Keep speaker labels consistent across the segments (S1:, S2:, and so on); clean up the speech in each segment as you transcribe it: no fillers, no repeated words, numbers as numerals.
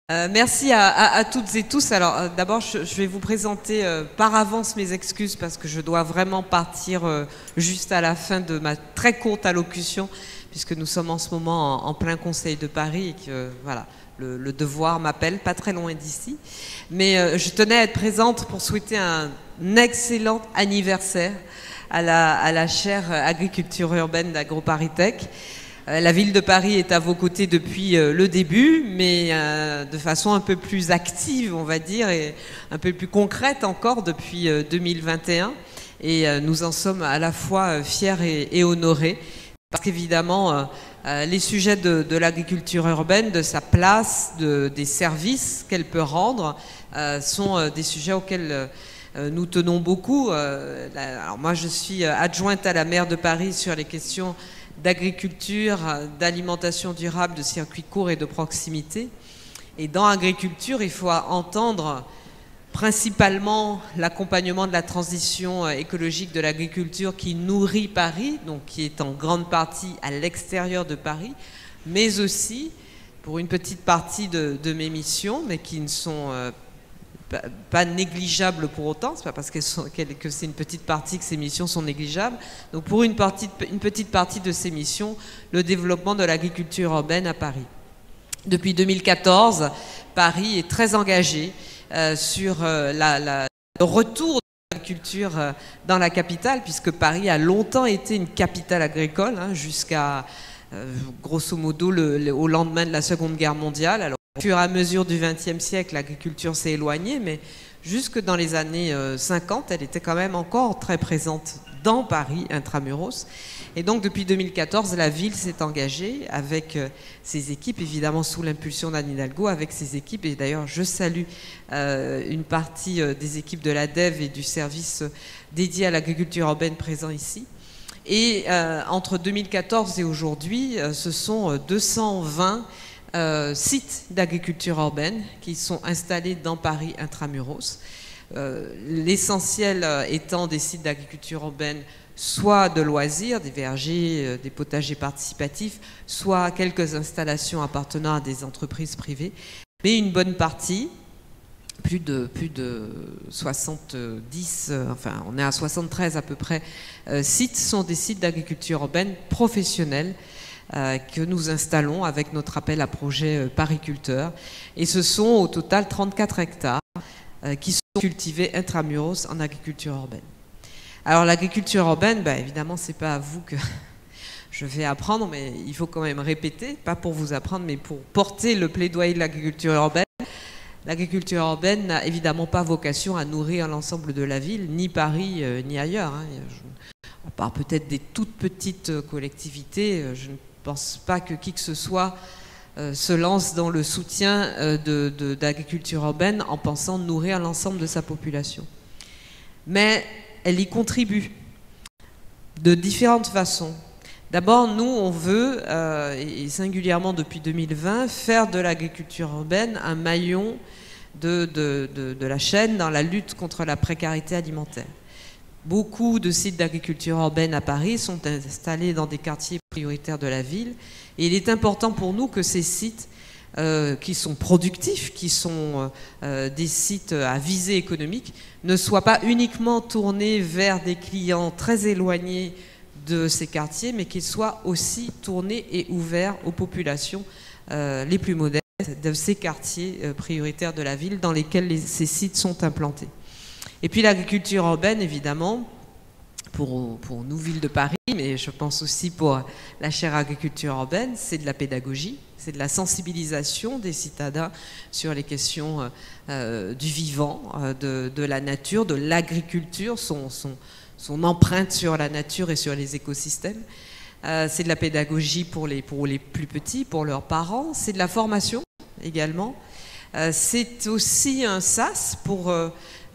S1: Merci à toutes et tous. Alors d'abord, je vais vous présenter par avance mes excuses parce que je dois vraiment partir juste à la fin de ma très courte allocution, puisque nous sommes en ce moment en plein Conseil de Paris et que voilà, le devoir m'appelle, pas très loin d'ici. Mais je tenais à être présente pour souhaiter un excellent anniversaire à la chaire agriculture urbaine d'AgroParisTech. La ville de Paris est à vos côtés depuis le début, mais de façon un peu plus active, on va dire, et un peu plus concrète encore depuis 2021. Et nous en sommes à la fois fiers et honorés, parce qu'évidemment, les sujets de l'agriculture urbaine, de sa place, des services qu'elle peut rendre, sont des sujets auxquels nous tenons beaucoup. Alors moi, je suis adjointe à la maire de Paris sur les questions d'agriculture, d'alimentation durable, de circuits courts et de proximité. Et dans l'agriculture, il faut entendre principalement l'accompagnement de la transition écologique de l'agriculture qui nourrit Paris, donc qui est en grande partie à l'extérieur de Paris, mais aussi, pour une petite partie de mes missions, mais qui ne sont pas négligeables pour autant, c'est pas parce que c'est une petite partie que ces missions sont négligeables. Donc pour une petite partie de ces missions, le développement de l'agriculture urbaine à Paris. Depuis 2014, Paris est très engagé sur le retour de l'agriculture dans la capitale, puisque Paris a longtemps été une capitale agricole, jusqu'à grosso modo au lendemain de la Seconde Guerre mondiale. Alors, au fur et à mesure du XXe siècle, l'agriculture s'est éloignée, mais jusque dans les années 50, elle était quand même encore très présente dans Paris, intramuros. Et donc, depuis 2014, la ville s'est engagée avec ses équipes, évidemment sous l'impulsion d'Anne Hidalgo, avec ses équipes. Et d'ailleurs, je salue une partie des équipes de l'ADEV et du service dédié à l'agriculture urbaine présent ici. Et entre 2014 et aujourd'hui, ce sont 220 sites d'agriculture urbaine qui sont installés dans Paris intramuros. L'essentiel étant des sites d'agriculture urbaine, soit de loisirs, des vergers, des potagers participatifs, soit quelques installations appartenant à des entreprises privées. Mais une bonne partie, plus de 70, enfin on est à 73 à peu près, sites sont des sites d'agriculture urbaine professionnels que nous installons avec notre appel à projet Pariculteur. Et ce sont au total 34 hectares qui sont cultivés intramuros en agriculture urbaine. Alors l'agriculture urbaine, évidemment, c'est pas à vous que je vais apprendre, mais il faut quand même répéter, pas pour vous apprendre, mais pour porter le plaidoyer de l'agriculture urbaine. L'agriculture urbaine n'a évidemment pas vocation à nourrir l'ensemble de la ville, ni Paris, ni ailleurs. À part peut-être des toutes petites collectivités, je ne pense pas que qui que ce soit se lance dans le soutien d'agriculture urbaine en pensant nourrir l'ensemble de sa population. Mais elle y contribue de différentes façons. D'abord, nous, on veut, et singulièrement depuis 2020, faire de l'agriculture urbaine un maillon de la chaîne dans la lutte contre la précarité alimentaire. Beaucoup de sites d'agriculture urbaine à Paris sont installés dans des quartiers prioritaires de la ville. Et il est important pour nous que ces sites qui sont productifs, qui sont des sites à visée économique, ne soient pas uniquement tournés vers des clients très éloignés de ces quartiers, mais qu'ils soient aussi tournés et ouverts aux populations les plus modestes de ces quartiers prioritaires de la ville dans lesquels ces sites sont implantés. Et puis l'agriculture urbaine, évidemment, pour nous, ville de Paris, mais je pense aussi pour la chaire agriculture urbaine, c'est de la pédagogie, c'est de la sensibilisation des citadins sur les questions du vivant, de la nature, de l'agriculture, son empreinte sur la nature et sur les écosystèmes. C'est de la pédagogie pour les plus petits, pour leurs parents. C'est de la formation également. C'est aussi un sas pour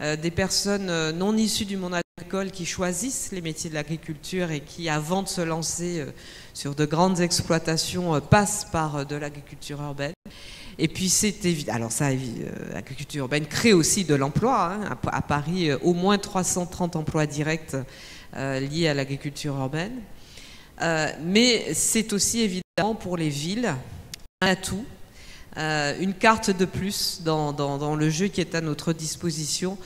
S1: des personnes non issues du monde agricole qui choisissent les métiers de l'agriculture et qui, avant de se lancer sur de grandes exploitations, passent par de l'agriculture urbaine. Et puis c'est évident. Alors ça, l'agriculture urbaine crée aussi de l'emploi. À Paris, au moins 330 emplois directs liés à l'agriculture urbaine. Mais c'est aussi évidemment pour les villes un atout une carte de plus dans le jeu qui est à notre disposition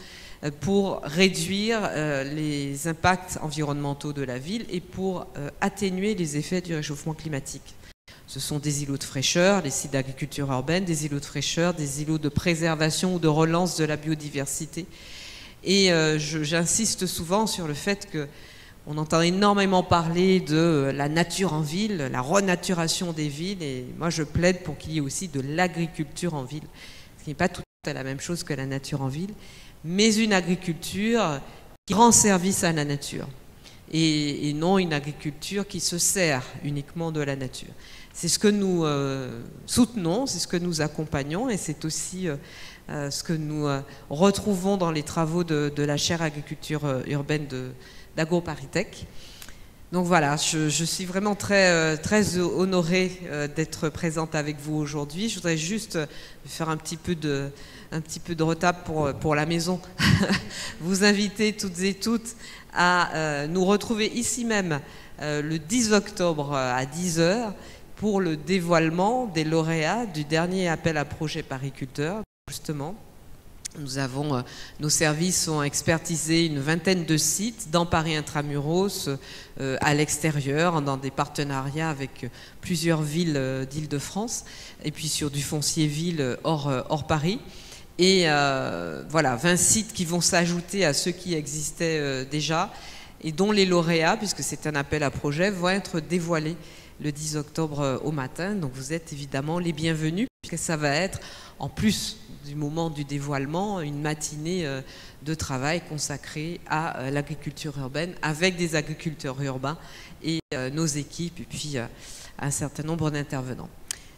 S1: pour réduire les impacts environnementaux de la ville et pour atténuer les effets du réchauffement climatique. Ce sont des îlots de fraîcheur, les sites d'agriculture urbaine, des îlots de fraîcheur, des îlots de préservation ou de relance de la biodiversité. Et j'insiste souvent sur le fait qu'on entend énormément parler de la nature en ville, la renaturation des villes, et moi je plaide pour qu'il y ait aussi de l'agriculture en ville, ce qui n'est pas tout à fait la même chose que la nature en ville, mais une agriculture qui rend service à la nature, et non une agriculture qui se sert uniquement de la nature. C'est ce que nous soutenons, c'est ce que nous accompagnons, et c'est aussi ce que nous retrouvons dans les travaux de la chaire agriculture urbaine d'AgroParisTech. Donc voilà, je suis vraiment très honorée d'être présente avec vous aujourd'hui. Je voudrais juste faire un petit peu de retape pour la maison. Vous inviter toutes et toutes à nous retrouver ici même le 10 octobre à 10 h pour le dévoilement des lauréats du dernier appel à projet pariculteur. Justement, nos services ont expertisé une vingtaine de sites dans Paris intramuros, à l'extérieur, dans des partenariats avec plusieurs villes d'Île-de-France, et puis sur du foncier ville hors Paris. Et voilà, 20 sites qui vont s'ajouter à ceux qui existaient déjà, et dont les lauréats, puisque c'est un appel à projet, vont être dévoilés le 10 octobre au matin. Donc vous êtes évidemment les bienvenus, puisque ça va être, en plus du moment du dévoilement, une matinée de travail consacrée à l'agriculture urbaine, avec des agriculteurs urbains et nos équipes, et puis un certain nombre d'intervenants.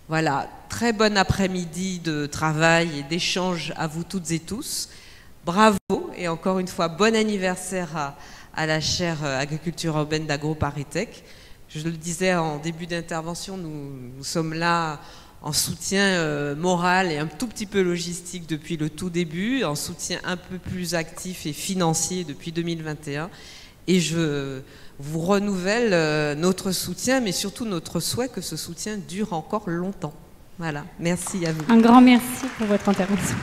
S1: Voilà, très bon après-midi de travail et d'échange à vous toutes et tous. Bravo, et encore une fois, bon anniversaire à la chaire agriculture urbaine d'AgroParisTech. Je le disais en début d'intervention, nous sommes là en soutien moral et un tout petit peu logistique depuis le tout début, en soutien un peu plus actif et financier depuis 2021. Et je vous renouvelle notre soutien, mais surtout notre souhait que ce soutien dure encore longtemps. Voilà, merci à vous.
S2: Un grand merci pour votre intervention.